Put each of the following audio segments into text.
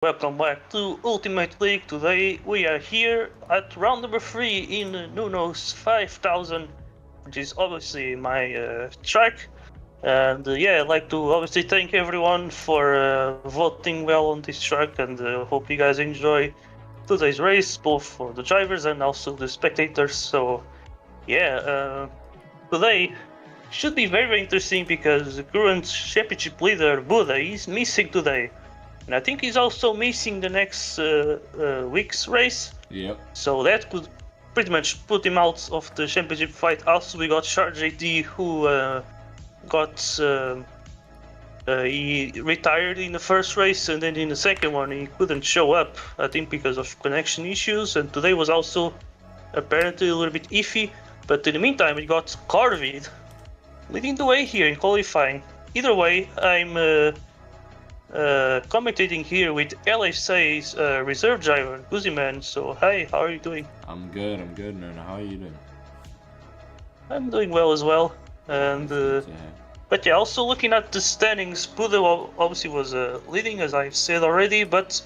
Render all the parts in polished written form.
Welcome back to Ultimate League. Today we are here at round number 3 in Nuno's 5000, which is obviously my track. And yeah, I'd like to obviously thank everyone for voting well on this track, and hope you guys enjoy today's race, both for the drivers and also the spectators. So yeah, today should be very interesting because the current championship leader, Buddha, is missing today. And I think he's also missing the next week's race. Yep. So that could pretty much put him out of the championship fight. Also, we got Char JD, who he retired in the first race, and then in the second one he couldn't show up. I think because of connection issues. And today was also apparently a little bit iffy. But in the meantime, we got Carvid leading the way here in qualifying. Either way, I'm commentating here with LSA's reserve driver, Guziman. So, hi, how are you doing? I'm good, Nona. How are you doing? I'm doing well as well. And but yeah, also looking at the standings, Buddha obviously was leading, as I've said already, but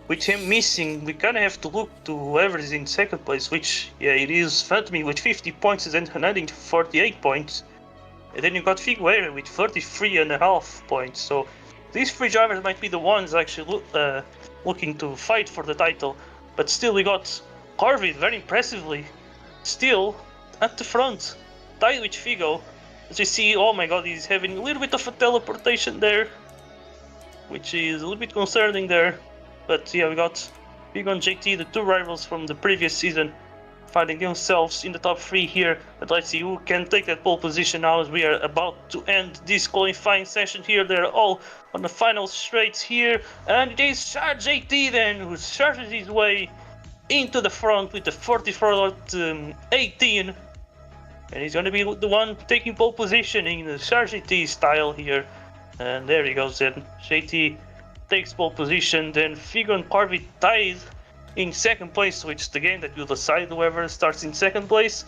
with him missing, we kind of have to look to whoever is in second place, which, yeah, it is Phantomy with 50 points and then 48 points. And then you got Figueira with 33.5 points. So these three drivers might be the ones actually looking to fight for the title. But still, we got Corvid very impressively still at the front, tied with Figo. As you see, oh my god, he's having a little bit of a teleportation there, which is a little bit concerning there. But yeah, we got Figo and JT, the two rivals from the previous season, finding themselves in the top 3 here. But let's see who can take that pole position now, as we are about to end this qualifying session here. They're all on the final straights here, and it is Char JT then who charges his way into the front with the 44.18, and he's going to be the one taking pole position in the Char JT style here. And there he goes then. JT takes pole position, then Figo and Corvid tied in second place, which is the game that will decide whoever starts in second place.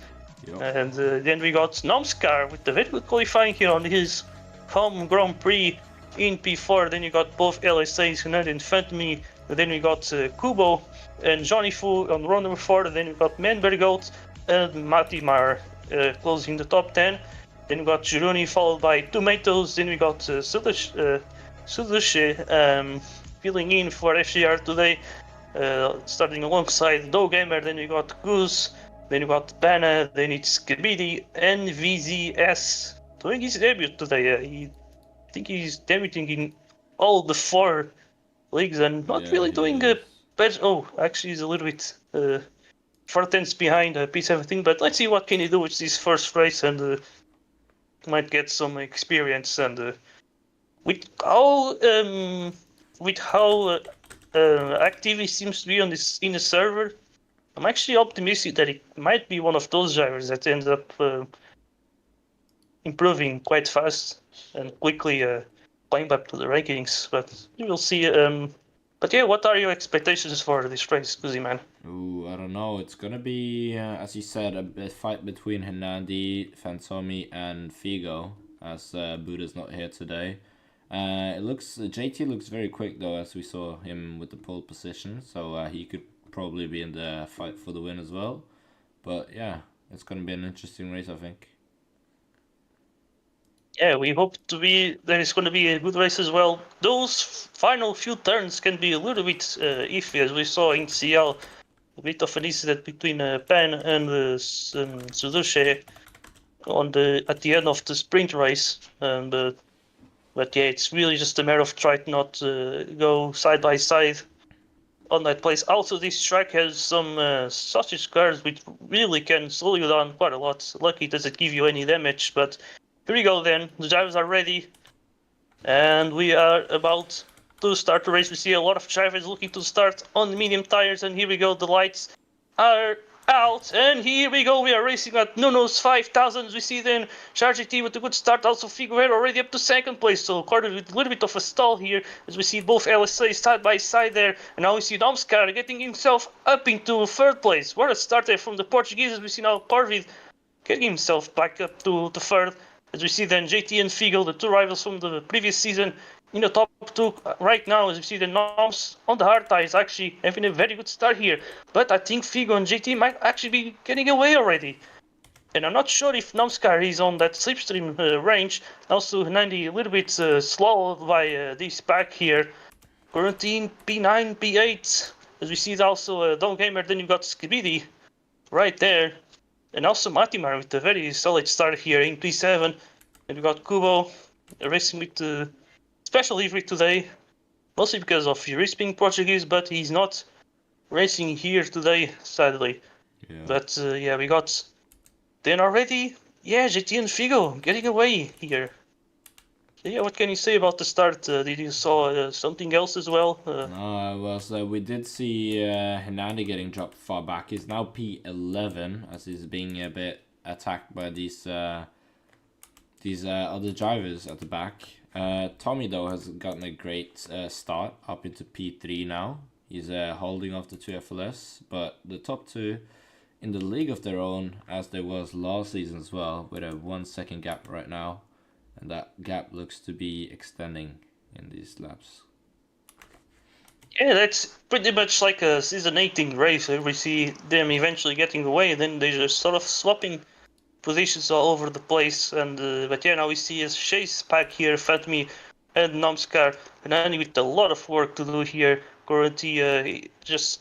Yep. And then we got Nomskar with the very good qualifying here on his home Grand Prix in P4. Then you got both LSA's Hunter and Phantomy. And then we got Kubo and Johnny Fu on round number 4. And then we got Manbergoat and Matimar closing the top 10. Then we got Juruni followed by Tomatoes. Then we got Sudushi filling in for FCR today. Starting alongside Do Gamer, then we got Goose, then we got Bana, then it's Kabidi and VZS doing his debut today. I think he's debuting in all the 4 leagues and not really doing a bad. Oh, actually, he's a little bit 4 tenths behind P17, but let's see what can he do with this first race, and might get some experience. And with how active he seems to be on this in the server, I'm actually optimistic that it might be one of those drivers that ends up improving quite fast and quickly climb up to the rankings. But you will see. But yeah, what are your expectations for this race, Kuzi man? Ooh, I don't know. It's gonna be, as you said, a fight between Hernandi, Fantomi, and Figo, as Buddha's not here today. JT looks very quick though, as we saw him with the pole position, so he could probably be in the fight for the win as well. But yeah, it's gonna be an interesting race, I think. Yeah, we hope there is going to be a good race as well. Those final few turns can be a little bit iffy, as we saw in CL, a bit of an incident between Pan and Suzushi at the end of the sprint race. But yeah, it's really just a matter of trying not to go side by side on that place. Also, this track has some sausage cars which really can slow you down quite a lot. Lucky it doesn't give you any damage, but here we go then. The drivers are ready, and we are about to start the race. We see a lot of drivers looking to start on the medium tires, and here we go. The lights are out, and here we go. We are racing at Nuno's 5000. We see then Char JT with a good start. Also Figueira already up to second place, so quite a little bit of a stall here, as we see both LSA side by side there. And now we see Domskar getting himself up into third place. What a start there from the Portuguese, as we see now Corvid getting himself back up to third. As we see then JT and Figo, the two rivals from the previous season, in the top two right now, as you see the Noms on the hard tie is actually having a very good start here. But I think Figo and JT might actually be getting away already. And I'm not sure if Nomskar is on that slipstream range. Also, 90 a little bit slowed by this pack here. Quarantine, P9, P8. As we see, also Dog Gamer. Then you've got Skibidi right there. And also Matimar with a very solid start here in P7. And we got Kubo racing with the special livery today. Mostly because of Yuris being Portuguese, but he's not racing here today, sadly. Yeah. But yeah, we got then already, yeah, JT and Figo getting away here. So yeah, what can you say about the start? Did you saw something else as well? We did see Hernandi getting dropped far back. He's now P11 as he's being a bit attacked by these other drivers at the back. Tommy though has gotten a great start up into P3 now. He's holding off the two FLS, but the top two in the league of their own, as there was last season as well, with a 1 second gap right now, and that gap looks to be extending in these laps. Yeah, that's pretty much like a season 18 race. We see them eventually getting away, and then they're just sort of swapping positions all over the place. And but yeah, now we see a chase pack here, Fatmi and Nomskar, and Annie with a lot of work to do here. Currently, just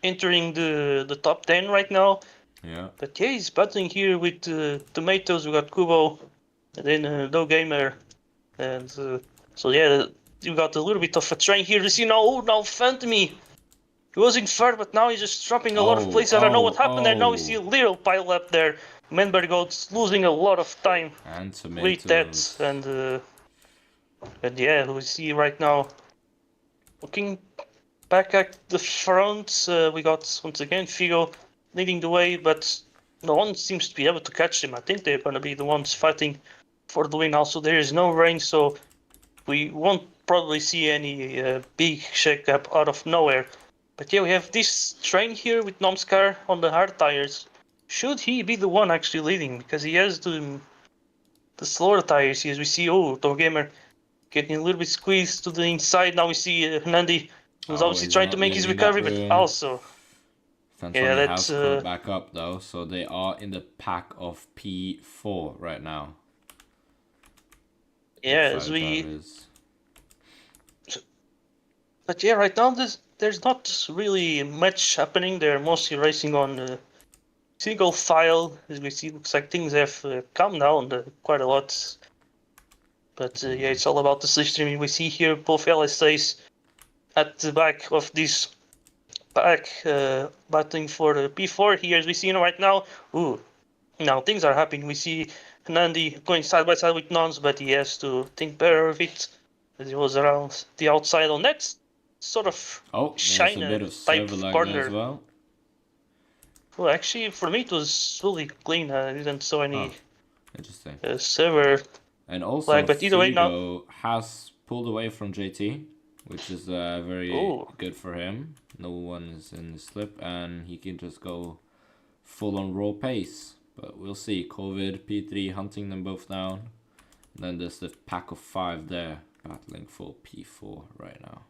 entering the top 10 right now. Yeah. But yeah, he's battling here with Tomatoes. We got Kubo, and then No Gamer, and so yeah, you got a little bit of a train here. You see now Phantomy. He was in third, but now he's just dropping a lot of places. I don't know what happened there. Now we see a little pile up there. Menbergo's losing a lot of time And with that, and yeah, we see right now. Looking back at the front, we got once again Figo leading the way, but no one seems to be able to catch him. I think they're going to be the ones fighting for the win. Also, there is no rain, so we won't probably see any big shake-up out of nowhere. But yeah, we have this train here with Nomskar on the hard tires. Should he be the one actually leading? Because he has the slower tires here. As we see, Gamer getting a little bit squeezed to the inside. Now we see Nandi, who's obviously trying to make his recovery, but also... Fantoni has caught back up though, so they are in the pack of P4 right now. Yeah, as we... But yeah, right now there's not really much happening. They're mostly racing on single file. As we see, looks like things have calmed down quite a lot. But yeah, it's all about the slipstreaming. We see here both LSAs at the back of this pack battling for the P4 here, as we see right now. Now things are happening. We see Nandi going side by side with Nons, but he has to think better of it, as he was around the outside on that sort of shiner type corner as well. Well, actually, for me it was fully clean. I didn't saw any interesting server. And also, but either way, now has pulled away from JT, which is very good for him. No one is in the slip, and he can just go full on raw pace. But we'll see. COVID, P3 hunting them both down. And then there's the pack of 5 there battling for P4 right now.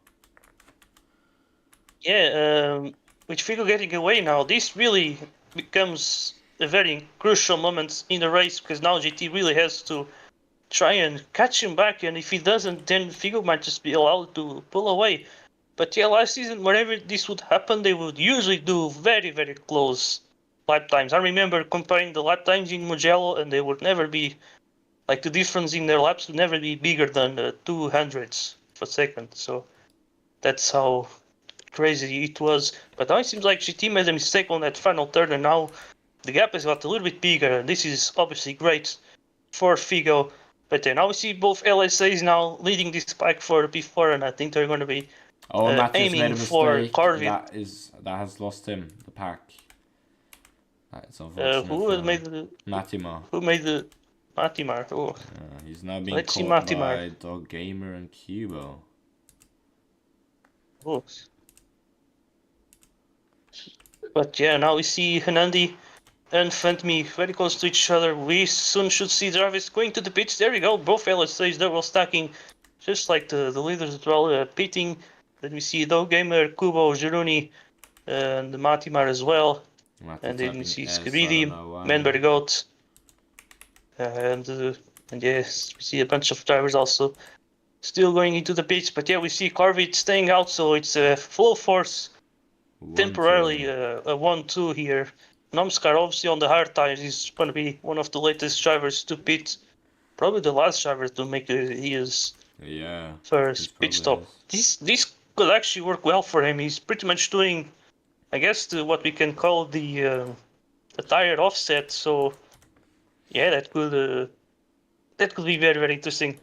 Yeah, with Figo getting away now, this really becomes a very crucial moment in the race, because now JT really has to try and catch him back, and if he doesn't, then Figo might just be allowed to pull away. But yeah, last season, whenever this would happen, they would usually do very, very close lap times. I remember comparing the lap times in Mugello, and they would never be, like, the difference in their laps would never be bigger than 200ths of a second. So that's how crazy it was. But now it seems like GT made a mistake on that final turn, and now the gap has got a little bit bigger, and this is obviously great for Figo. But then now we see both LSAs now leading this pack for P4, and I think they're going to be aiming for Corvin. That has lost him the pack. That's unfortunate. Who made the Matimar? Who made the Matimar? Oh, he's now being caught by Dog Gamer and Cubo. Oh. But yeah, now we see Hanandi and Fentme very close to each other. We soon should see drivers going to the pits. There we go. Both LSAs double stacking. just like the leaders as well, pitting. Then we see Doe Gamer, Kubo, Jiruni, and Matimar as well. And then we see Skibidi, Manbergoat, and yes, we see a bunch of drivers also still going into the pits. But yeah, we see Corvid staying out, so it's a full force, temporarily a 1-2 here. Nomskar obviously on the hard tires is going to be one of the latest drivers to pit. Probably the last driver to make his first pit stop. This could actually work well for him. He's pretty much doing, I guess, what we can call the tire offset. So yeah, that could be very, very interesting.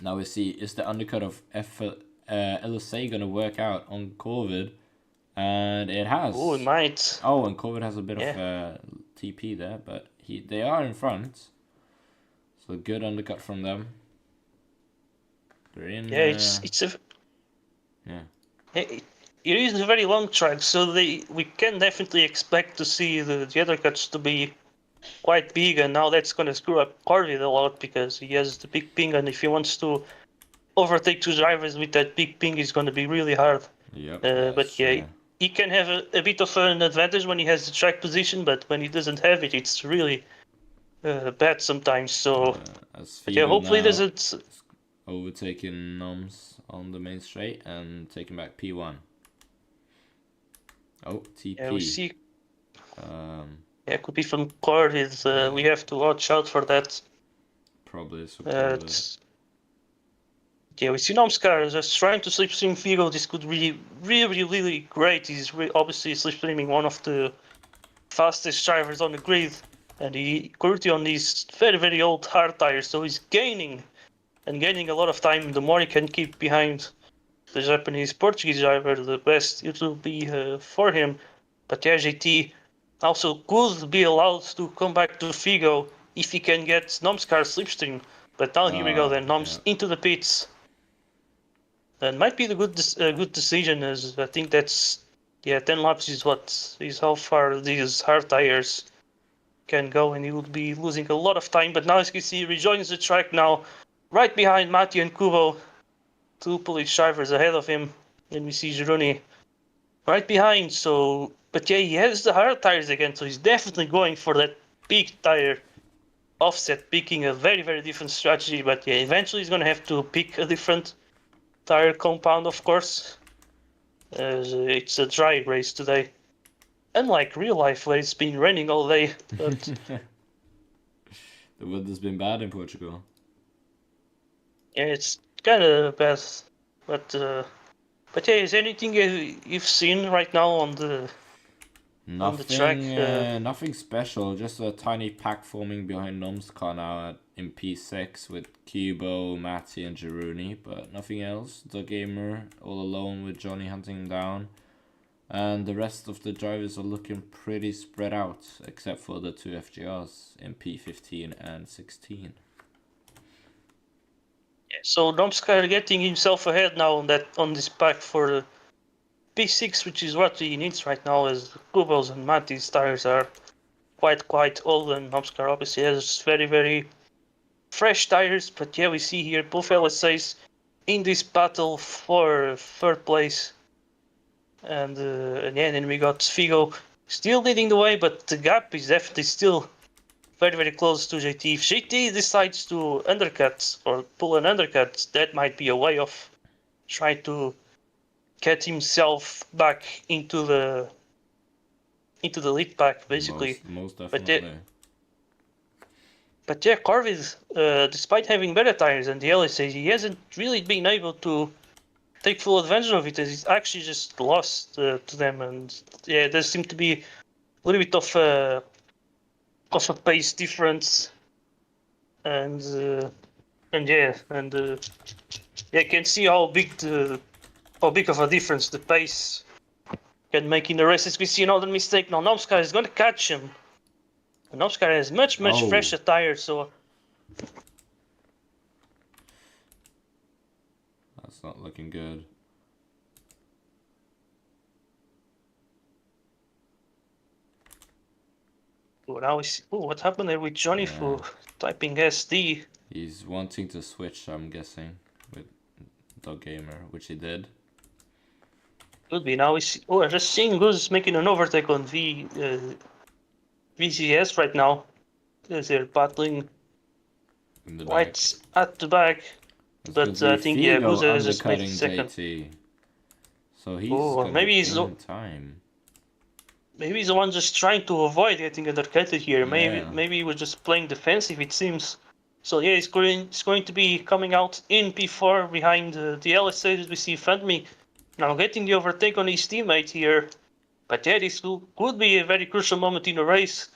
Now we see, is the undercut of LSA gonna work out on Corvid? And it has. Oh, it might. Oh, and Corvid has a bit of TP there, but they are in front. So good undercut from them. They're in. Yeah, it's a. Yeah. It is a very long track, so we can definitely expect to see the undercuts to be quite big, and now that's going to screw up Corvid a lot because he has the big ping, and if he wants to overtake two drivers with that big ping, it's going to be really hard. Yep. But yeah, he can have a bit of an advantage when he has the track position, but when he doesn't have it, it's really bad sometimes. So yeah, hopefully doesn't overtaking Noms on the main straight and taking back P1. Oh, TP. Yeah, we see. Yeah, could be from Corvid. We have to watch out for that. Probably. Yeah, we see Nomskar just trying to slipstream Figo. This could be really great. He's obviously slipstreaming one of the fastest drivers on the grid, and he currently on these very old hard tires, so he's gaining a lot of time. The more he can keep behind the Japanese Portuguese driver, the best it will be for him. But yeah, JT also could be allowed to come back to Figo if he can get Nomskar slipstream. But now here we go then, Noms into the pits. And might be the good decision, as I think that's 10 laps is how far these hard tires can go, and he would be losing a lot of time. But now as you can see, he rejoins the track now, right behind Mati and Kubo, two Polish drivers ahead of him. Then we see Jiruni right behind. So, but yeah, he has the hard tires again, so he's definitely going for that big tire offset, picking a very different strategy. But yeah, eventually he's gonna have to pick a different tire compound, of course. It's a dry race today, unlike real life where it's been raining all day. But the weather's been bad in Portugal. Yeah, it's kind of bad. But yeah, is there anything you've seen right now on the track? Nothing special. Just a tiny pack forming behind Nom's car now in P6 with Kubo, Matti, and Jiruni, but nothing else. The gamer all alone with Johnny hunting him down, and the rest of the drivers are looking pretty spread out, except for the two FGRs in P15 and 16. Yeah, so Nomskar getting himself ahead now on this pack for P6, which is what he needs right now, as Kubo's and Matti's tires are quite old, and Nomskar obviously has very fresh tires. But yeah, we see here both LSAs in this battle for third place, and yeah, then we got Figo still leading the way, but the gap is definitely still very close to JT. If JT decides to undercut or pull an undercut, that might be a way of trying to get himself back into the lead pack, basically. Most definitely. But yeah, Corvid, despite having better tires than the LSA, he hasn't really been able to take full advantage of it, as he's actually just lost to them. And yeah, there seemed to be a little bit of a pace difference, and yeah, you can see how big of a difference the pace can make in the race. As we see another mistake now, Nomskar is going to catch him. Nomskar has much fresher tires, so that's not looking good. Now we see, what happened there with Johnny for typing SD? He's wanting to switch, I'm guessing, with Dog Gamer, which he did. Could be. Now we see. Oh, I'm just seeing who's making an overtake on VCS right now. As they're battling In the back. right at the back. It's But I think Figo Buza just made undercutting second. JT. So he's Oh, gonna gain time. Maybe he's the one just trying to avoid getting undercutted here. Yeah. Maybe he was just playing defensive, it seems. So yeah, he's going to be coming out in P4 behind the LSA that we see in front of me. Now getting the overtake on his teammate here. But yeah, this could be a very crucial moment in the race.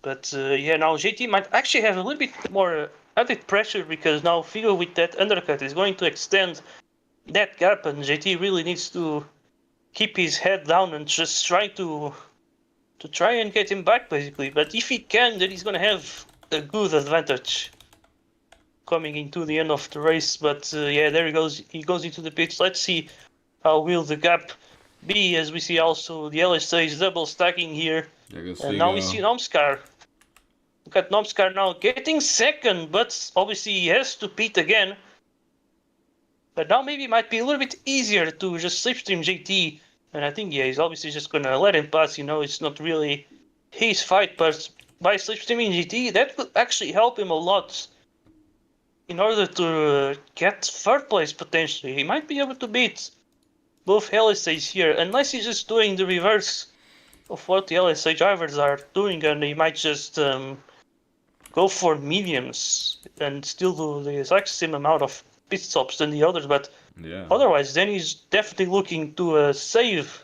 But yeah, now JT might actually have a little bit more added pressure because now Figo with that undercut is going to extend that gap, and JT really needs to keep his head down and just try to try and get him back, basically. But if he can, then he's gonna have a good advantage coming into the end of the race. But yeah, there he goes. He goes into the pits. Let's see how will the gap be, as we see also the LSA is double stacking here. And now we see Nomskar. Look at Nomskar now getting second, but obviously he has to pit again. But now maybe it might be a little bit easier to just slipstream JT. And I think, yeah, he's obviously just going to let him pass. You know, it's not really his fight. But by slipstreaming JT, that could actually help him a lot in order to get third place, potentially. He might be able to beat both LSAs here, unless he's just doing the reverse of what the LSA drivers are doing. And he might just go for mediums and still do the exact same amount of pit stops than the others, but otherwise, then he's definitely looking to save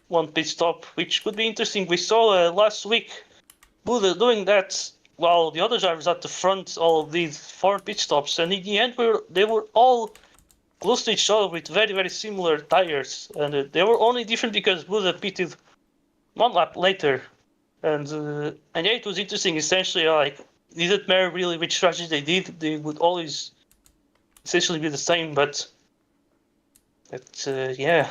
one pit stop, which could be interesting. We saw last week Buda doing that while the other drivers at the front all did 4 pit stops, and in the end, they were all close to each other with very, very similar tires, and they were only different because Buda pitted 1 lap later. And yeah, it was interesting. Essentially, like, it didn't matter really which strategy they did; they would always essentially be the same. But yeah,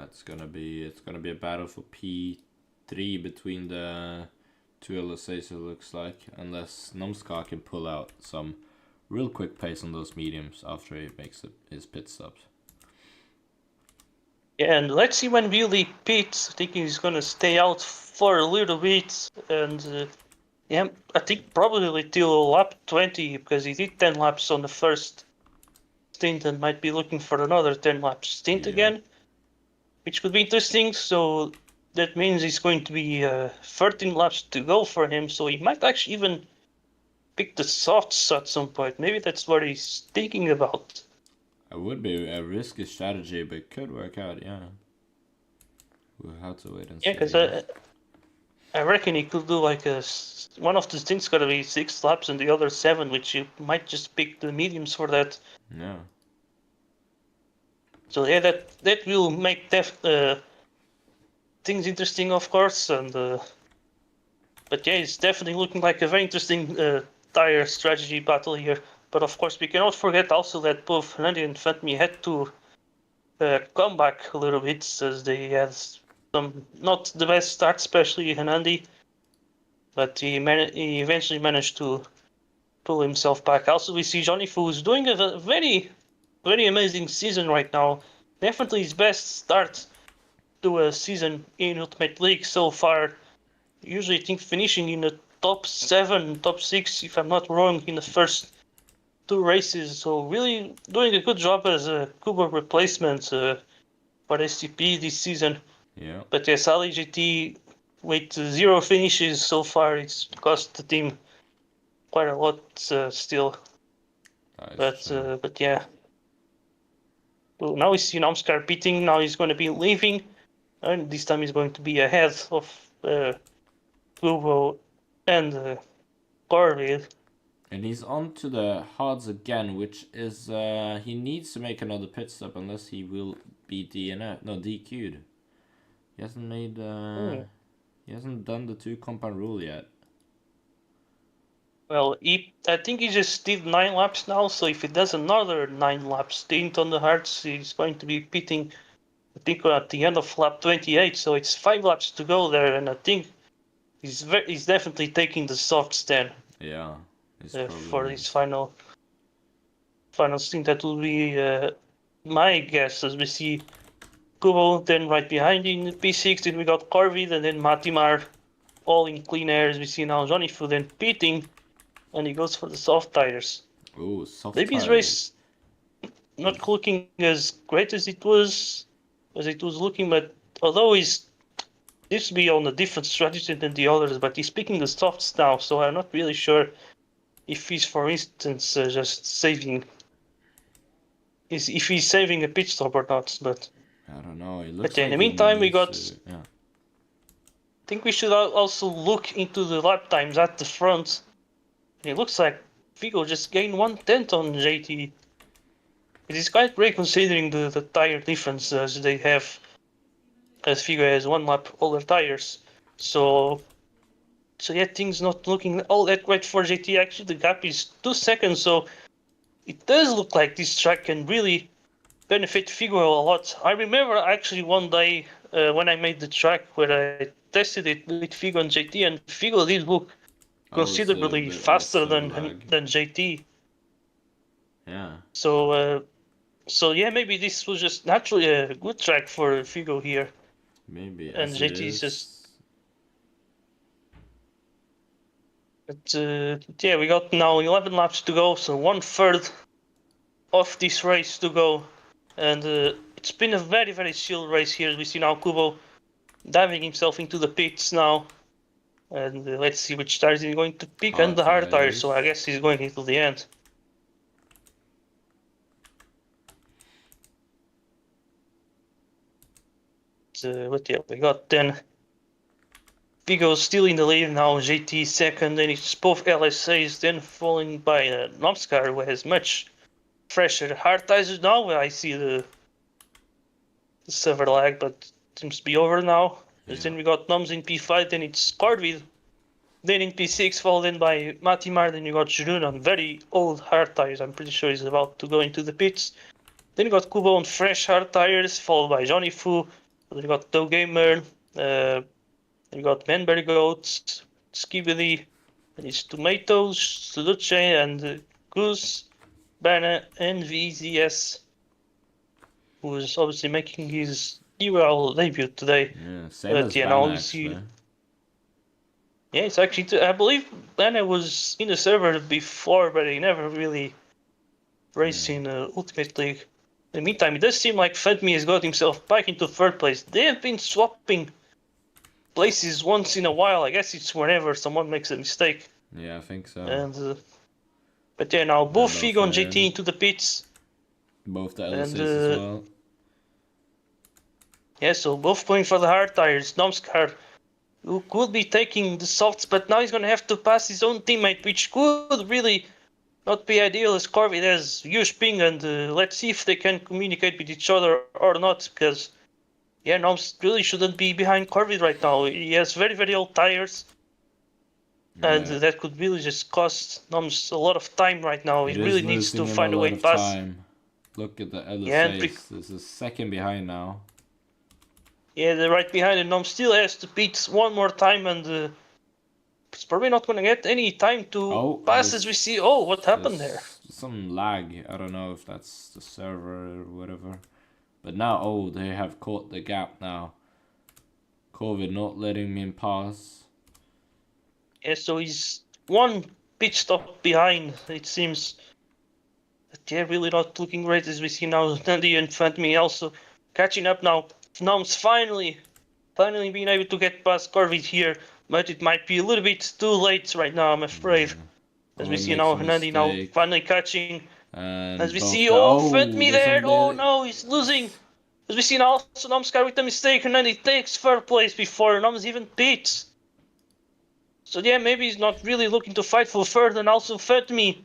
it's gonna be a battle for P3 between the two LSAs. It looks like, unless Nomskar can pull out some real quick pace on those mediums after he makes his pit stops. Yeah, and let's see when really pits. I think he's gonna stay out for a little bit, and yeah, I think probably till lap 20 because he did 10 laps on the first stint and might be looking for another 10 lap stint again, which could be interesting. So that means it's going to be 13 laps to go for him. So he might actually even pick the softs at some point. Maybe that's what he's thinking about. It would be a risky strategy, but it could work out, yeah. We'll have to wait and see. Yeah, because I reckon he could do like one of the stints gotta be 6 laps and the other 7, which you might just pick the mediums for that. Yeah. So yeah, that will make things interesting, of course, and but yeah, it's definitely looking like a very interesting tire strategy battle here. But of course, we cannot forget also that both Hernandi and Fatmi had to come back a little bit, as they had some not the best start, especially Hernandi. But he eventually managed to pull himself back. Also, we see Johnny Fu is doing a very, very amazing season right now. Definitely his best start to a season in Ultimate League so far. Usually, I think finishing in the top 7, top 6, if I'm not wrong, in the first 2 races. So really doing a good job as a Kubo replacement for SCP this season. Yeah. But yes, Ali GT with 0 finishes so far, it's cost the team quite a lot still. But yeah. Well, now we see Nomskar beating. Now he's going to be leaving, and this time he's going to be ahead of Kubo and Corvid. And he's on to the hards again, which is he needs to make another pit stop unless he will be DQ'd. He hasn't made he hasn't done the 2 compound rule yet. Well, I think he just did 9 laps now, so if he does another 9 lap stint on the hards, he's going to be pitting, I think, at the end of lap 28, so it's 5 laps to go there, and I think he's definitely taking the softs then. Yeah, for this final stint. That will be my guess, as we see Kubo then right behind in P6. Then we got Corvid and then Matimar all in clean air, as we see now Johnny Fu then pitting, and he goes for the soft tires. Oh, soft Maybe his tires. race not looking as great as it was looking, but although he's seems to be on a different strategy than the others, but he's picking the softs now, so I'm not really sure if he's, for instance, just saving. If he's saving a pit stop or not, but I don't know. It looks but yeah, like in the meantime, we needs got. to, yeah. I think we should also look into the lap times at the front. It looks like Figo just gained 1/10 on JT. It is quite great considering the tire difference as they have, as Figo has one lap older tires. So yeah, things not looking all that great for JT. Actually, the gap is 2 seconds, so it does look like this track can really benefit Figo a lot. I remember actually one day when I made the track where I tested it with Figo and JT, and Figo did look considerably Bit less faster lag. than JT. Yeah. So yeah, maybe this was just naturally a good track for Figo here, Maybe and as it JT is just. is. But yeah, we got now 11 laps to go, so 1/3 of this race to go, and it's been a very chill race here. We see now Kubo diving himself into the pits now, and let's see which tires he's going to pick, and the hard tires. So I guess he's going into the end. But yeah, we got then Figo still in the lead now, JT second, and it's both LSAs, then following by Nomskar, who has much fresher hard tires now. I see the server lag, but seems to be over now. Yeah. Then we got Noms in P5, then it's Corvid, then in P6, followed in by Matimar, then you got Jurun on very old hard tires. I'm pretty sure he's about to go into the pits. Then you got Kubo on fresh hard tires, followed by Johnny Fu. Then you got Doe Gamer, then you got Manberry Goat, Skibidi, then it's Tomatoes, Suduce, and Goose, Banna, and VZS, who is obviously making his UL debut today. Yeah, same as Banna, actually. Yeah, it's actually. I believe Banna was in the server before, but he never really raced in Ultimate League. In the meantime, it does seem like Fedme has got himself back into third place. They have been swapping places once in a while. I guess it's whenever someone makes a mistake. Yeah, I think so. And but yeah, now both Figo and JT into the pits. Both the LSAs as well. Yeah, so both going for the hard tires. Nomskar, who could be taking the softs, but now he's going to have to pass his own teammate, which could really not be ideal, as Corvid has huge ping, and let's see if they can communicate with each other or not, because yeah, Noms really shouldn't be behind Corvid right now. He has very old tires, and that could really just cost Noms a lot of time right now. He really needs to find a way past. Look at the LSAs. This is second behind now. Yeah, they're right behind, and Noms still has to pit one more time, and it's probably not going to get any time to pass, as we see. Oh, what happened there? Some lag. I don't know if that's the server or whatever. But now, they have caught the gap now. COVID not letting me pass. Yeah, so he's one pit stop behind, it seems. But yeah, really not looking great, as we see now. Nandi and Fantmi also catching up now. Noms finally being able to get past Corvid here, but it might be a little bit too late right now, I'm afraid. As we see now, Nandi now finally catching. And as we see, Fantmi there. Oh no, he's losing. As we see now, also Nomskar with the mistake, and then he takes third place before Noms even pits. So yeah, maybe he's not really looking to fight for third, and also Fetmi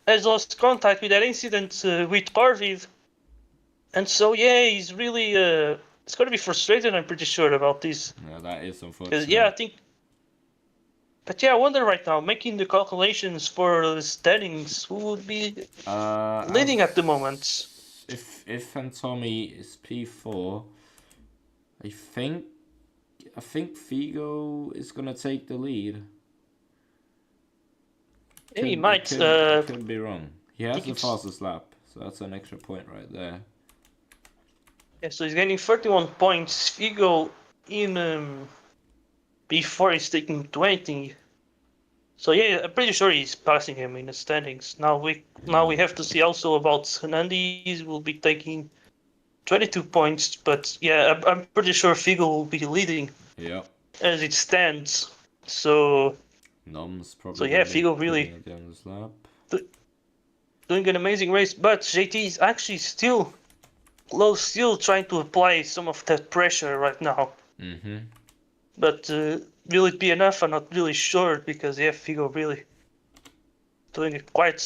has lost contact with that incident with Corvid. And so yeah, he's really it's going to be frustrated, I'm pretty sure, about this. Yeah, that is unfortunate. Yeah, I think. But yeah, I wonder right now, making the calculations for the standings, who would be leading at the moment? If Fantomi is P4, I think Figo is gonna take the lead. He might. Could be wrong. He has the fastest lap, so that's an extra point right there. Yeah, so he's getting 31 points. Figo in before he's taking 20. So yeah, I'm pretty sure he's passing him in the standings. Now we have to see also about Hernandez will be taking 22 points, but yeah, I'm pretty sure Figo will be leading. Yeah. As it stands. So. Nom's probably. So yeah, Figo really at the end of this lap. Doing an amazing race, but JT is actually still trying to apply some of that pressure right now. Mm-hmm. But will it be enough? I'm not really sure because yeah, Figo really doing a quite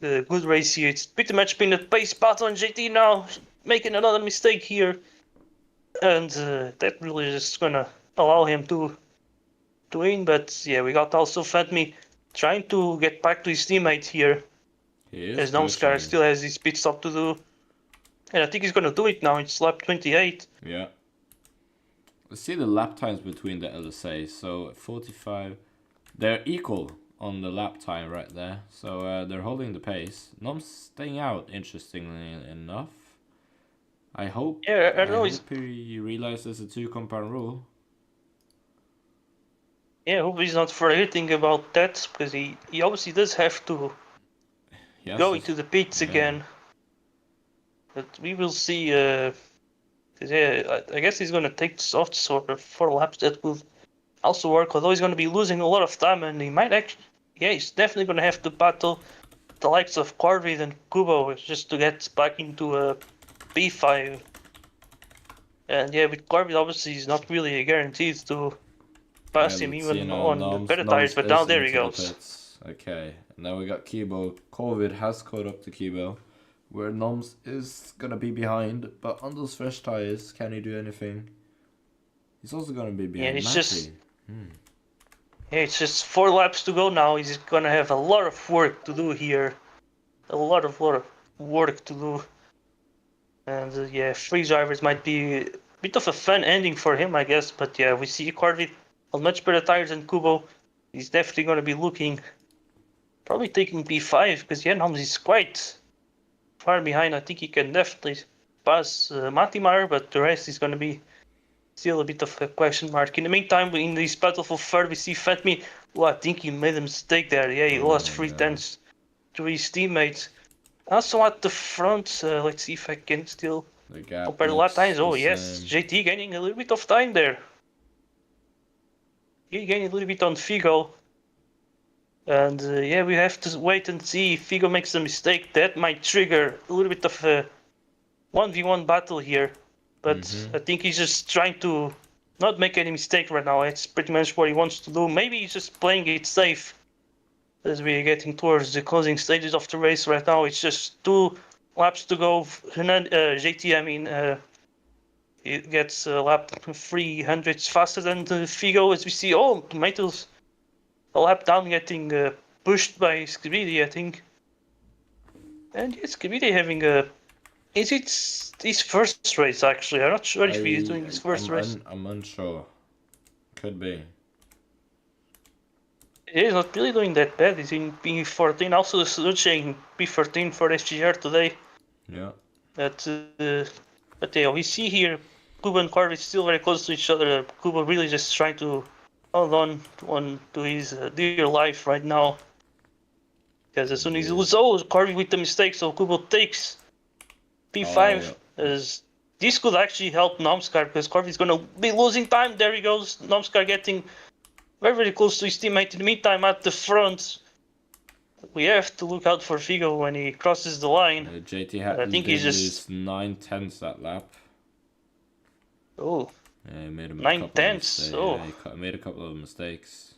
good race here. It's pretty much been a pace battle on JT now, making another mistake here, and that really is gonna allow him to win. But yeah, we got also Fatmi trying to get back to his teammate here. As Nomskar still has his pit stop to do. And I think he's gonna do it now. It's lap 28. Yeah. Let's see the lap times between the LSA. So 45. They're equal on the lap time right there. So they're holding the pace. Nom's staying out, interestingly enough. I hope. Yeah, I don't know. Hope he realizes the 2 compound rule. Yeah, I hope he's not forgetting about that because he obviously does have to go into the pits again. But we will see. Yeah, I guess he's gonna take soft sort of 4 laps. That will also work. Although he's gonna be losing a lot of time, and he might actually. Yeah, he's definitely gonna have to battle the likes of Corvid and Kubo just to get back into a P5. And yeah, with Corvid, obviously, he's not really guaranteed to pass him even on the better tires, but now there he goes. Okay, and now we got Kibo. Corvid has caught up to Kibo, where Noms is gonna be behind, but on those fresh tires, can he do anything? He's also gonna be behind Matty. Yeah, it's just 4 laps to go now. He's gonna have a lot of work to do here. A lot of work to do. And yeah, 3 drivers might be a bit of a fun ending for him, I guess. But yeah, we see Corvid on much better tires than Kubo. He's definitely going to be looking, probably taking P5 because yeah, Noms is quite far behind. I think he can definitely pass Matimar, but the rest is going to be still a bit of a question mark. In the meantime, in this battle for third, we see Fatmi. Oh, I think he made a mistake there. Yeah, he lost 3 tenths to his teammates. Also at the front, let's see if I can still compare the lap times. Oh yes, JT gaining a little bit of time there. He gaining a little bit on Figo. And yeah, we have to wait and see if Figo makes a mistake. That might trigger a little bit of a 1v1 battle here. But I think he's just trying to not make any mistake right now. It's pretty much what he wants to do. Maybe he's just playing it safe. As we're getting towards the closing stages of the race right now, it's just 2 laps to go. JT, I mean, it gets lap 300s faster than the Figo, as we see. Oh, Tomatoes a lap down, getting pushed by Skibidi, I think. And yeah, Skibidi having a. Is it his first race actually? I'm not sure if he's doing his first race. I'm unsure. Could be. He's not really doing that bad. He's in P14. Also, searching P13 for SGR today. Yeah. But yeah, we see here Kubo and Corvid still very close to each other. Kubo really just trying to hold on to his dear life right now. Because as soon as he loses, Corvid with the mistake, so Kubo takes P5. As this could actually help Nomskar because Corvid's gonna be losing time. There he goes. Nomskar getting very, very close to his teammate. In the meantime, at the front, we have to look out for Figo when he crosses the line. JT I think he's just 9 tenths that lap. Oh. Yeah, he made 9 tenths. Oh. Yeah, he made a couple of mistakes.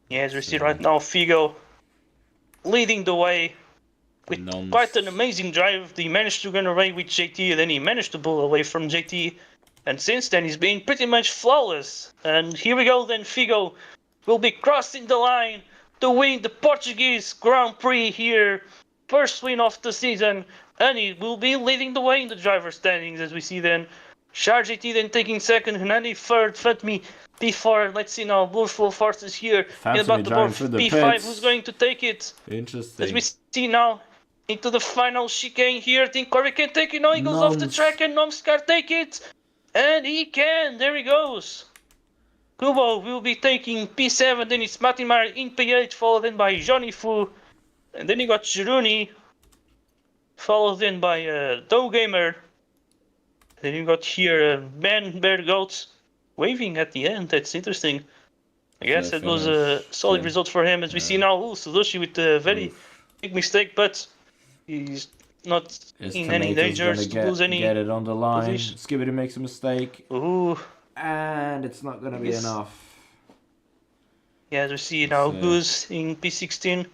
Yeah, as we see right now, Figo leading the way with quite an amazing drive. He managed to run away with JT, and then he managed to pull away from JT. And since then, he's been pretty much flawless. And here we go then, Figo will be crossing the line to win the Portuguese Grand Prix here. First win of the season. And he will be leading the way in the driver standings, as we see then. Charge it then taking second, Hernani third, Fatmi P4. Let's see now, both full forces here. In about the board, P5, who's going to take it? Interesting. As we see now, into the final chicane here. I think Corey can take it. No, he goes off the track and Noms can take it. And he can. There he goes. Kubo will be taking P7. Then it's Matimar in P8, followed in by Johnny Fu. And then you got Jiruni, followed in by Gamer. Then you got here Man Bear Goats waving at the end. That's interesting. I guess it was a solid result for him. As we see now, Suzushi with a very big mistake, but he's not in any danger to lose any. Get it on the line. Skibidi makes a mistake. Ooh. And it's not gonna be enough. Yeah, as we see now, Goose in P16,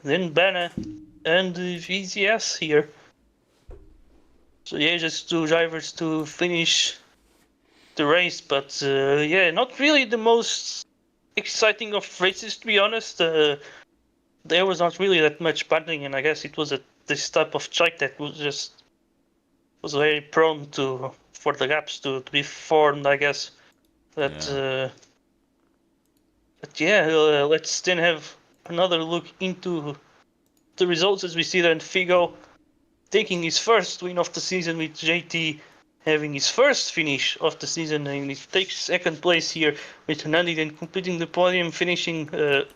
then Banna and VZS here. So yeah, just two drivers to finish the race, but yeah, not really the most exciting of races, to be honest. There was not really that much battling, and I guess it was this type of track that was very prone for the gaps to be formed, I guess. But yeah, let's then have another look into the results as we see that Figo taking his first win of the season, with JT having his first finish of the season, and he takes second place here, with Hernandi then completing the podium, finishing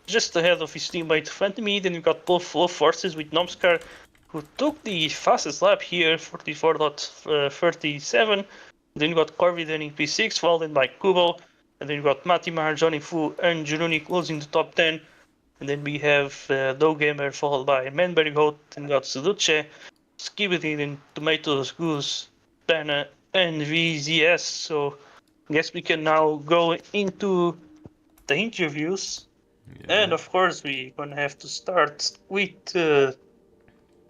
just ahead of his teammate Fantomy. Then you got both full forces with Nomskar, who took the fastest lap here, 44.37. Then you got Corby then in P6, followed in by Kubo. And then you got Matimar, Johnny Fu, and Juruni closing the top 10. And then we have Gamer followed by Manberg Goat, and got Suduce, Skibidi, then Tomatoes, Goose, Banna, and VZS. So I guess we can now go into the interviews. Yeah. And of course, we're gonna have to start with the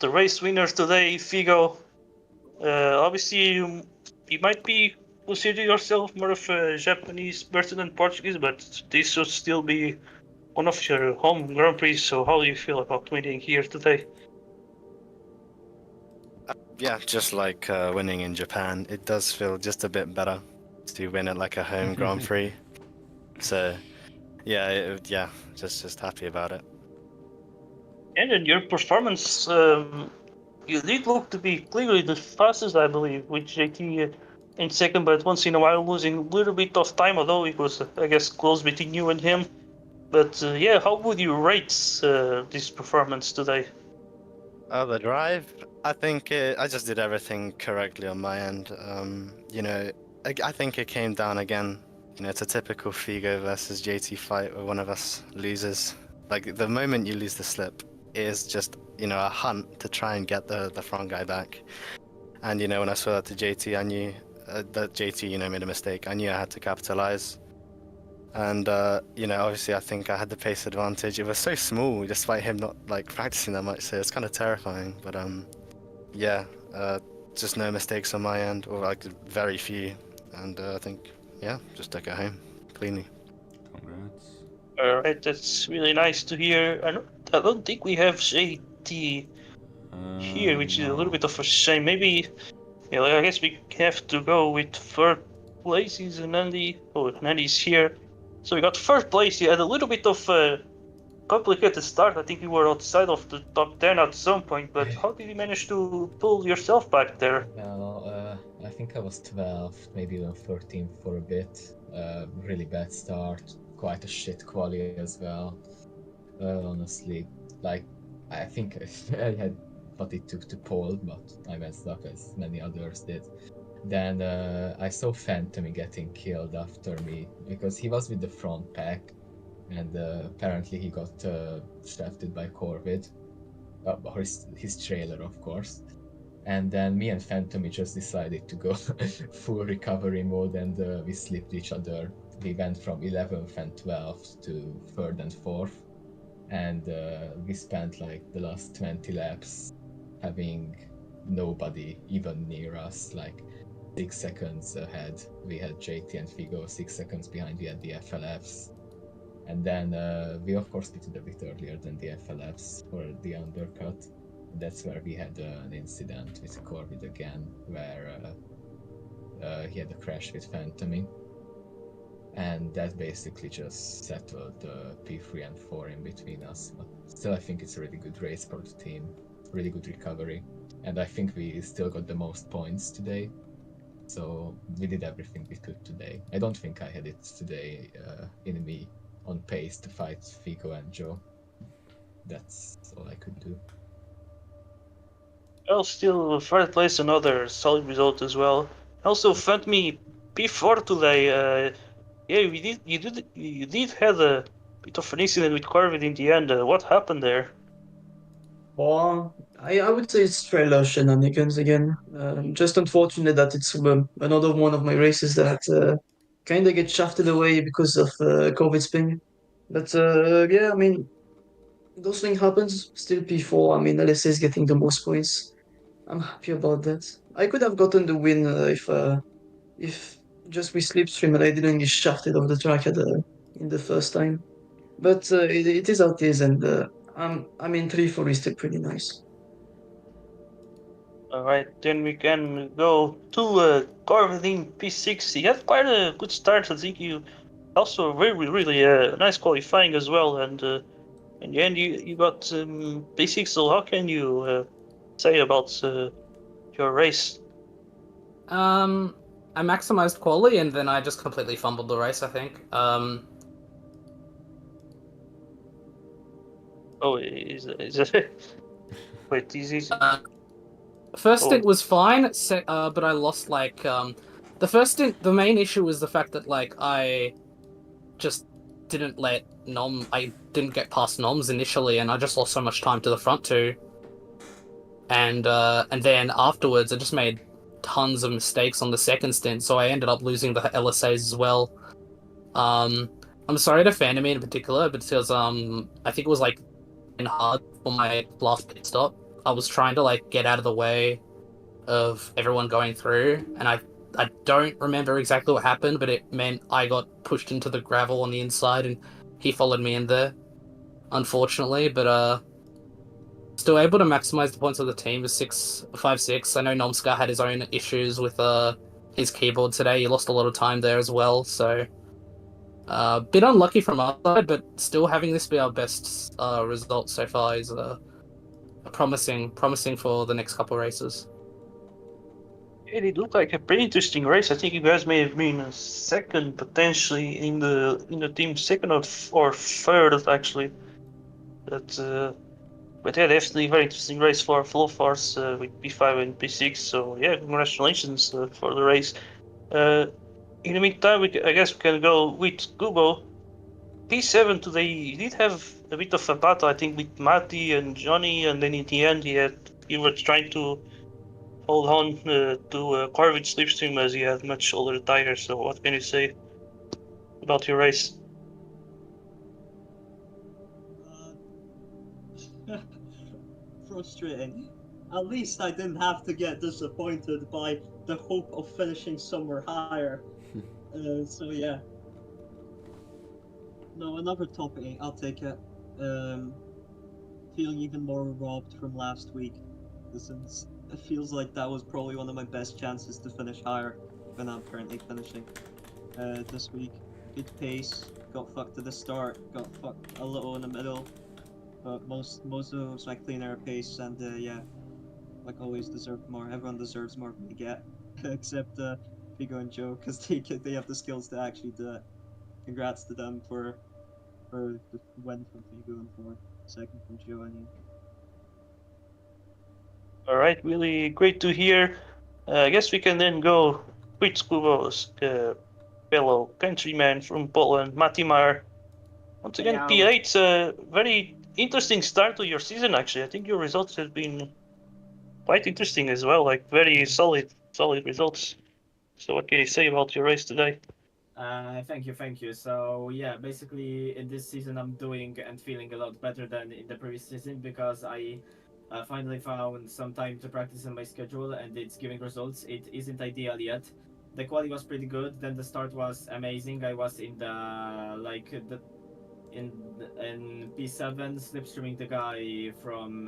race winners today, Figo. Obviously, you might be consider yourself more of a Japanese person than Portuguese, but this should still be one of your home Grand Prix. So how do you feel about winning here today? Yeah, just like winning in Japan, it does feel just a bit better to win at like a home Grand Prix. So yeah, just happy about it. And in your performance, you did look to be clearly the fastest, I believe, with JT in second, but once in a while losing a little bit of time, although it was, I guess, close between you and him. But yeah, how would you rate this performance today? The drive, I think I just did everything correctly on my end. You know, I think it came down again. You know, it's a typical Figo versus JT fight where one of us loses. Like the moment you lose the slip, it is just, you know, a hunt to try and get the front guy back. And you know, when I saw that to JT, I knew that JT, you know, made a mistake. I knew I had to capitalize. And you know, obviously, I think I had the pace advantage. It was so small, despite him not like practicing that much. So it's kind of terrifying. But yeah, just no mistakes on my end, or like very few. And I think, yeah, just took it home cleanly. Congrats. All right, that's really nice to hear. I don't think we have JT here, which is a little bit of a shame. Maybe, yeah, I guess we have to go with third place. Is Nandi? Oh, Nandi's here. So we got first place. You had a little bit of a complicated start. I think you were outside of the top 10 at some point, but how did you manage to pull yourself back there? Well, I think I was 12th, maybe even 13th for a bit. Really bad start, quite a shit quali as well. Honestly, like, I think I had what it took to pole, but I messed up as many others did. Then I saw Phantom getting killed after me because he was with the front pack, and apparently he got shafted by Corvid, or his trailer, of course. And then me and Phantom just decided to go full recovery mode, and we slipped each other. We went from 11th and 12th to 3rd and 4th, and we spent like the last 20 laps having nobody even near us, like 6 seconds ahead. We had JT and Figo, 6 seconds behind we had the FLFs. And then we of course pitted a bit earlier than the FLFs for the undercut. That's where we had an incident with Corvid again, where he had a crash with Phantomy, and that basically just settled the P3 and 4 in between us. But still, I think it's a really good race for the team, really good recovery, and I think we still got the most points today. So we did everything we could today. I don't think I had it today in me on pace to fight Figo and Joe. That's all I could do. Well, still third place, another solid result as well. Also, found me P4 today. Yeah, you did have a bit of an incident with Corvid in the end. What happened there? Or I would say it's trailer shenanigans again. Just unfortunate that it's another one of my races that kind of get shafted away because of COVID spin. But yeah, I mean, those things happens. Still P4. I mean, LSA is getting the most points. I'm happy about that. I could have gotten the win if just we slipstream and I didn't get shafted off the track in the first time. But it is how it is, and I mean 3-4 is still pretty nice. Alright, then we can go to Corvid in P6. He had quite a good start. I think you also really nice qualifying as well. And in the end, you got P6. So how can you say about your race? I maximized quali and then I just completely fumbled the race, I think. Oh, is it? Wait, is First Oh. stint was fine, but I lost the first stint. The main issue was the fact that I just didn't let I didn't get past noms initially, and I just lost so much time to the front two. And then afterwards, I just made tons of mistakes on the second stint, so I ended up losing the LSAs as well. I'm sorry to Phantomy in particular, because I think it was hard for my last pit stop. I was trying to get out of the way of everyone going through, and I don't remember exactly what happened, but it meant I got pushed into the gravel on the inside, and he followed me in there, unfortunately. But still able to maximize the points of the team with 5-6. I know Nomscar had his own issues with his keyboard today. He lost a lot of time there as well, so bit unlucky from our side, but still having this be our best result so far is promising for the next couple of races. It looked like a pretty interesting race. I think you guys may have been second, potentially in the team, second or third actually. But yeah, definitely a very interesting race for Flowforce with P5 and P6. So yeah, congratulations for the race. In the meantime, I guess we can go with Kubo. P7 today, he did have a bit of a battle, I think, with Matty and Johnny, and then in the end, he was trying to hold on to Corvid Slipstream as he had much older tires. So what can you say about your race? Frustrating. At least I didn't have to get disappointed by the hope of finishing somewhere higher. So yeah. No, another top 8, I'll take it. Feeling even more robbed from last week. Since it feels like that was probably one of my best chances to finish higher than I'm currently finishing this week. Good pace, got fucked at the start, got fucked a little in the middle, but most of it was my cleaner pace, and yeah, like always deserved more. Everyone deserves more than they get, except Figo and Joe, because they have the skills to actually do it. Congrats to them for the win from Figo and for second from Joe. I mean. All right, really great to hear. I guess we can then go with Kubo's fellow countryman from Poland, Matimar. Once again, P8, very interesting start to your season, actually. I think your results have been quite interesting as well, like very solid results. So what can you say about your race today? Thank you. So yeah, basically in this season I'm doing and feeling a lot better than in the previous season because I finally found some time to practice in my schedule and it's giving results. It isn't ideal yet. The quality was pretty good. Then the start was amazing. I was in P7 slipstreaming the guy from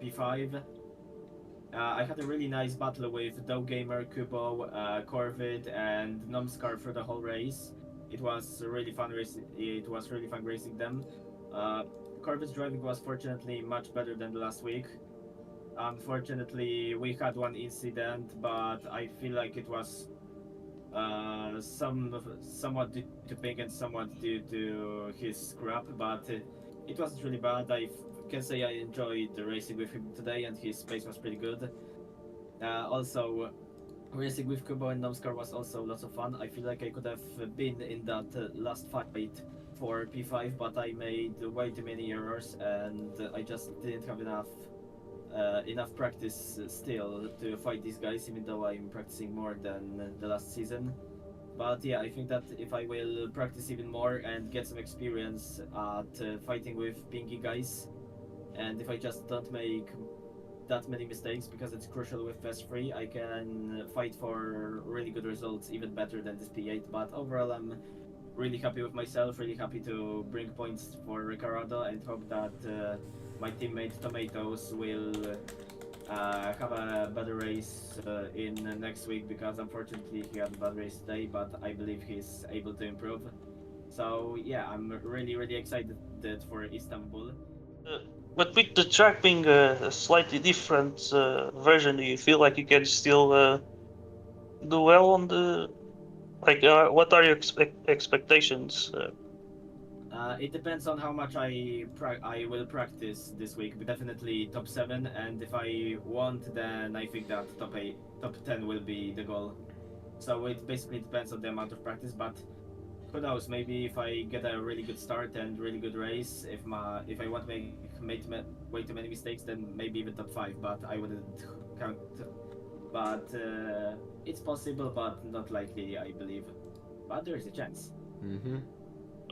P5. I had a really nice battle with Gamer, Kubo, Corvid, and Nomskar for the whole race. It was really fun racing. It was really fun racing them. Corvid's driving was fortunately much better than last week. Unfortunately, we had one incident, but I feel like it was somewhat due to ping and somewhat due to his scrap, but it wasn't really bad. Can say I enjoyed the racing with him today, and his pace was pretty good. Also, racing with Kubo and Nomskar was also lots of fun. I feel like I could have been in that last fight for P5, but I made way too many errors, and I just didn't have enough practice still to fight these guys, even though I'm practicing more than the last season. But yeah, I think that if I will practice even more and get some experience at fighting with pingy guys, and if I just don't make that many mistakes, because it's crucial with PS3, I can fight for really good results, even better than this P8. But overall, I'm really happy with myself, really happy to bring points for Ricardo, and hope that my teammate Tomatoes will have a better race in next week, because unfortunately he had a bad race today, but I believe he's able to improve. So yeah, I'm really excited for Istanbul. But with the track being a slightly different version, do you feel like you can still do well on the what are your expectations? It depends on how much I will practice this week. Definitely top 7, and if I want, then I think that top 10 will be the goal. So it basically depends on the amount of practice, but who knows? Maybe if I get a really good start and really good race, if I want to make way too many mistakes, then maybe even top 5. But I wouldn't count. But it's possible, but not likely, I believe. But there is a chance. Mm-hmm.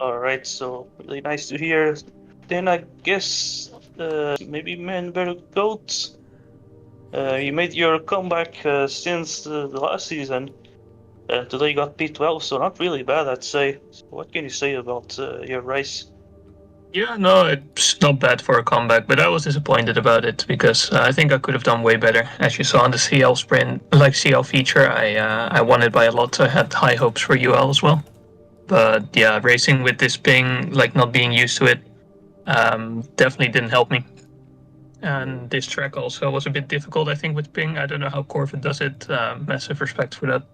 All right, so really nice to hear. Then I guess maybe member Goat. You made your comeback since the last season. Today you got P12, so not really bad, I'd say. So what can you say about your race? Yeah, no, it's not bad for a comeback, but I was disappointed about it because I think I could have done way better. As you saw in the CL sprint, like CL feature, I won it by a lot. So I had high hopes for UL as well. But yeah, racing with this ping, like not being used to it, definitely didn't help me. And this track also was a bit difficult, I think, with ping. I don't know how Corvin does it. Massive respect for that.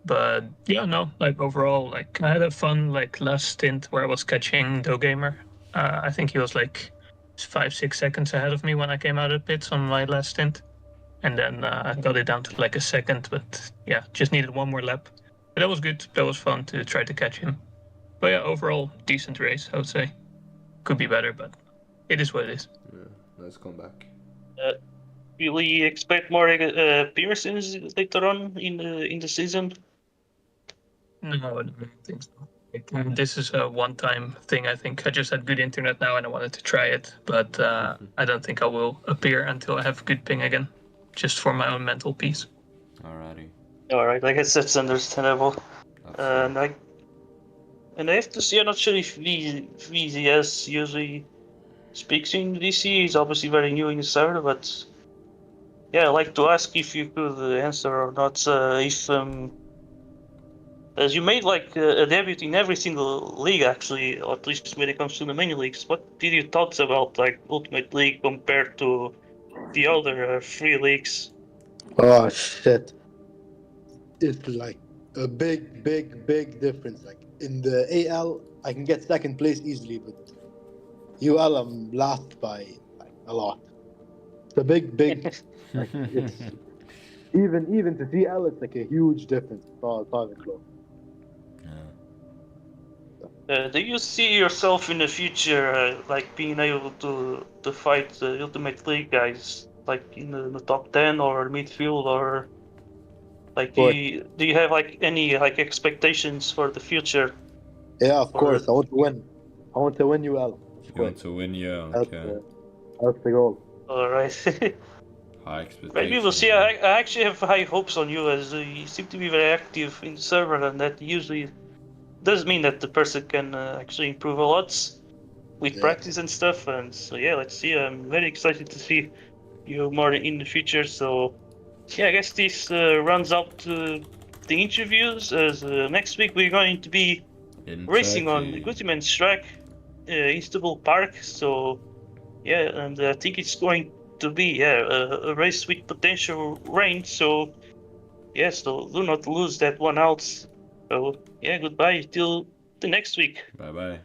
But yeah, no, like overall, like I had a fun like last stint where I was catching Gamer. I think he was like 5-6 seconds ahead of me when I came out of pits on my last stint, and then I got it down to like a second. But yeah, just needed one more lap. But that was good. That was fun to try to catch him. But yeah, overall decent race, I would say. Could be better, but it is what it is. Yeah, nice comeback. Will we expect more appearances later on in the season? No, I don't think so. This is a one-time thing. I think I just had good internet now, and I wanted to try it. But I don't think I will appear until I have good ping again, just for my own mental peace. Alrighty. All right, I guess that's understandable. And I have to say, I'm not sure if VZS usually speaks in DC. He's obviously very new in the server, but yeah, I'd like to ask if you could answer or not. If as you made like a debut in every single league, actually, or at least when it comes to the mini leagues, what did you thoughts about like Ultimate League compared to the other 3 leagues? Oh shit! It's like a big difference. Like in the AL, I can get second place easily, but UL I'm last by like a lot. It's a big. Like, it's even to CL, it's like a huge difference. It's not even close. Do you see yourself in the future like being able to fight the Ultimate League guys, like in the top 10 or midfield, or like do you have like any like expectations for the future? Yeah, of course. I want to win. I want to win UL. You want to win, yeah. Okay. That's the goal. All right. High expectations. Maybe we'll see. I actually have high hopes on you, as you seem to be very active in the server, and that usually does mean that the person can actually improve a lot with practice and stuff. And so yeah, let's see. I'm very excited to see you more in the future. So yeah, I guess this runs out to the interviews. As next week we're going to be In racing on Turkey. Gutman's track, Istanbul Park. So yeah, and I think it's going to be a race with potential rain. So yeah, so do not lose that one out. So yeah, goodbye till the next week. Bye bye.